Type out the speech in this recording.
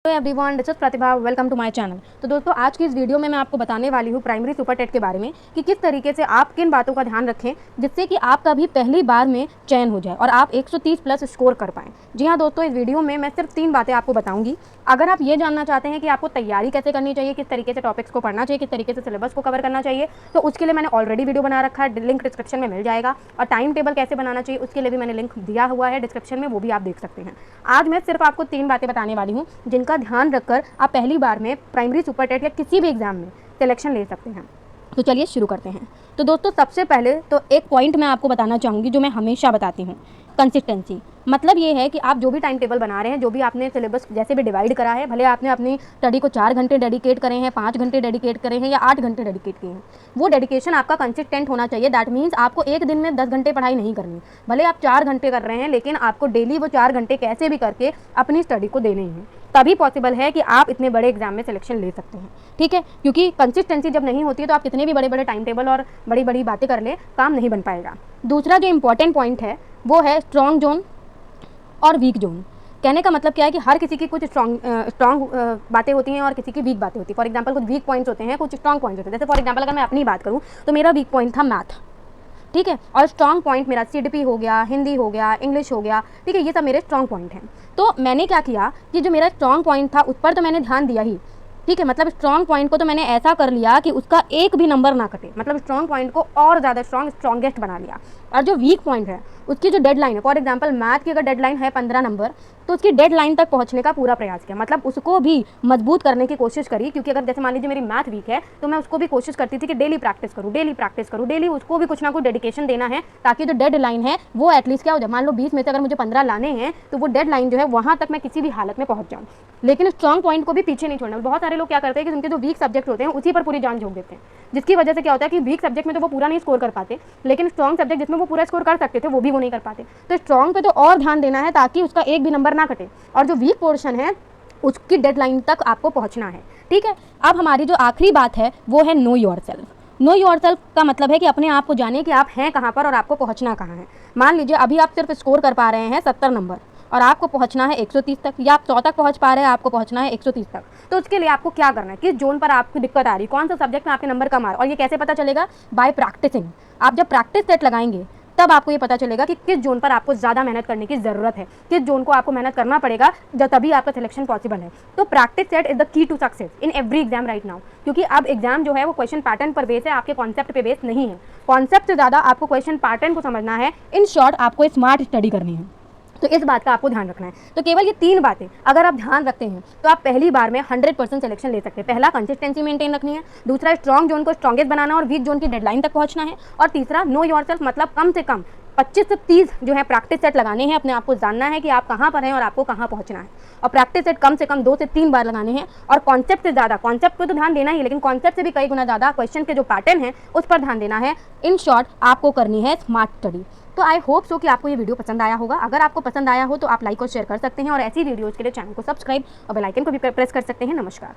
Everyone, this is Pratibha. Welcome to my channel. तो दोस्तों, आज की इस वीडियो में मैं आपको बताने वाली हूँ प्राइमरी सुपर टेट के बारे में कि किस तरीके से आप किन बातों का ध्यान रखें जिससे कि आपका भी पहली बार में चयन हो जाए और आप 130 प्लस स्कोर कर पाएँ। जी हाँ दोस्तों, इस वीडियो में मैं सिर्फ 3 बातें आपको बताऊँगी। अगर आप ये जानना चाहते हैं कि आपको तैयारी कैसे करनी चाहिए, किस तरीके से टॉपिक्स को पढ़ना चाहिए, किस तरीके से सिलेबस को कवर करना चाहिए, तो उसके लिए मैंने ऑलरेडी वीडियो बना रखा है, लिंक डिस्क्रिप्शन में मिल जाएगा। और टाइम टेबल कैसे बनाना चाहिए उसके लिए भी मैंने लिंक दिया हुआ है डिस्क्रिप्शन में, वो भी आप देख सकते हैं। आज मैं सिर्फ आपको 3 बातें बताने वाली हूँ जिनका ध्यान रखकर आप पहली बार में प्राइमरी सुपर टेट या किसी भी एग्जाम में सिलेक्शन ले सकते हैं। तो चलिए शुरू करते हैं। तो दोस्तों, सबसे पहले तो एक पॉइंट मैं आपको बताना चाहूँगी जो मैं हमेशा बताती हूँ, कंसिस्टेंसी। मतलब ये है कि आप जो भी टाइम टेबल बना रहे हैं, जो भी आपने सिलेबस जैसे भी डिवाइड करा है, भले आपने अपनी स्टडी को 4 घंटे डेडिकेट करें हैं, 5 घंटे डेडिकेट करें हैं या 8 घंटे डेडिकेट किए हैं, वो डेडिकेशन आपका कंसिस्टेंट होना चाहिए। दैट मीन्स आपको एक दिन में 10 घंटे पढ़ाई नहीं करनी। भले आप 4 घंटे कर रहे हैं, लेकिन आपको डेली वो 4 घंटे कैसे भी करके अपनी स्टडी को देने हैं, तभी पॉसिबल है कि आप इतने बड़े एग्जाम में सिलेक्शन ले सकते हैं। ठीक है, क्योंकि कंसिस्टेंसी जब नहीं होती है तो आप कितने भी बड़े बड़े टाइम टेबल और बड़ी बड़ी बातें कर ले, काम नहीं बन पाएगा। दूसरा जो इंपॉर्टेंट पॉइंट है वो है स्ट्रॉन्ग जोन और वीक जोन। कहने का मतलब क्या है कि हर किसी की कुछ स्ट्रॉन्ग बातें होती हैं और किसी की वीक बातें होती हैं। फॉर एग्जांपल कुछ वीक पॉइंट्स होते हैं, कुछ स्ट्रॉन्ग पॉइंट्स होते हैं। जैसे फॉर एग्जांपल अगर मैं अपनी बात करूं तो मेरा वीक पॉइंट था मैथ, ठीक है, और स्ट्रॉन्ग पॉइंट मेरा सीडीपी हो गया, हिंदी हो गया, इंग्लिश हो गया, ठीक है, ये सब मेरे स्ट्रॉन्ग पॉइंट हैं। तो मैंने क्या किया कि जो मेरा स्ट्रॉन्ग पॉइंट था उस पर तो मैंने ध्यान दिया ही, ठीक है, मतलब स्ट्रॉन्ग पॉइंट को तो मैंने ऐसा कर लिया कि उसका एक भी नंबर ना कटे, मतलब स्ट्रॉन्ग पॉइंट को और ज़्यादा स्ट्रॉन्गेस्ट बना लिया। और जो वीक पॉइंट है उसकी जो डेडलाइन है, फॉर एग्जांपल मैथ की अगर डेडलाइन है 15 नंबर, तो उसकी डेडलाइन तक पहुंचने का पूरा प्रयास किया, मतलब उसको भी मजबूत करने की कोशिश करी। क्योंकि अगर जैसे मान लीजिए मेरी मैथ वीक है तो मैं उसको भी कोशिश करती थी कि डेली प्रैक्टिस करूँ, डेली उसको भी कुछ ना कुछ डेडिकेशन देना है, ताकि जो डेडलाइन है वो एटलीस्ट क्या हो जाए। मान लो 20 में से अगर मुझे 15 लाने हैं तो वो डेडलाइन जो है वहाँ तक मैं किसी भी हालत में पहुँच जाऊँ। लेकिन स्ट्रॉन्ग पॉइंट को भी पीछे नहीं छोड़ना। बहुत सारे लोग क्या करते हैं कि उनके जो वीक सब्जेक्ट होते हैं उसी पर पूरी जान झोंक देते हैं, जिसकी वजह से क्या होता है कि वीक सब्जेक्ट में तो वो पूरा नहीं स्कोर कर पाते, लेकिन स्ट्रॉन्ग सब्जेक्ट जिसमें वो पूरा स्कोर कर सकते थे वो भी वो नहीं कर पाते। तो स्ट्रॉन्ग पे तो और ध्यान देना है ताकि उसका एक भी नंबर ना कटे, और जो वीक पोर्शन है उसकी डेडलाइन तक आपको पहुंचना है। ठीक है, अब हमारी जो आखिरी बात है वो है नो योरसेल्फ। नो योरसेल्फ का मतलब है कि अपने आप को जाने कि आप हैं कहाँ पर और आपको पहुंचना कहाँ है। मान लीजिए अभी आप सिर्फ स्कोर कर पा रहे हैं 70 नंबर और आपको पहुंचना है 130 तक, या आप 100 तक पहुंच पा रहे हैं, आपको पहुंचना है 130 तक। तो उसके लिए आपको क्या करना है, किस जोन पर आपको दिक्कत आ रही, कौन सा सब्जेक्ट में आपके नंबर कम आ रहा है, और ये कैसे पता चलेगा? By practicing. आप जब प्रैक्टिस सेट लगाएंगे तब आपको ये पता चलेगा कि किस जोन पर आपको ज़्यादा मेहनत करने की ज़रूरत है, किस जोन को आपको मेहनत करना पड़ेगा, जब तभी आपका सिलेक्शन पॉसिबल है। तो practice set is the key to success in every exam right now. क्योंकि अब एग्जाम जो है वो क्वेश्चन पैटर्न पर बेस है, आपके कॉन्सेप्ट पे बेस नहीं है। कॉन्सेप्ट से ज़्यादा आपको क्वेश्चन पैटर्न को समझना है। इन शॉर्ट आपको स्मार्ट स्टडी करनी है, तो इस बात का आपको ध्यान रखना है। तो केवल ये 3 बातें अगर आप ध्यान रखते हैं तो आप पहली बार में 100% सिलेक्शन ले सकते हैं। पहला, कंसिस्टेंसी मेंटेन रखनी है। दूसरा, स्ट्रॉन्ग जोन को स्ट्रॉन्गेस्ट बनाना और वीक जोन की डेडलाइन तक पहुंचना है। और तीसरा, नो योरसेल्फ, मतलब कम से कम 25 से 30 जो है प्रैक्टिस सेट लगाने हैं। अपने आप को जानना है कि आप कहाँ पर हैं और आपको कहाँ पहुँचना है। और प्रैक्टिस सेट कम से कम 2 से 3 बार लगाने हैं। और कॉन्सेप्ट से ज़्यादा, कॉन्सेप्ट पर तो ध्यान देना ही, लेकिन कॉन्सेप्ट से भी कई गुना ज़्यादा क्वेश्चन के जो पैटर्न है उस पर ध्यान देना है। इन शॉर्ट आपको करनी है स्मार्ट स्टडी। तो आई होप सो कि आपको ये वीडियो पसंद आया होगा। अगर आपको पसंद आया हो तो आप लाइक और शेयर कर सकते हैं, और ऐसी वीडियोज़ के लिए चैनल को सब्सक्राइब और बेल आइकन को भी प्रेस कर सकते हैं। नमस्कार।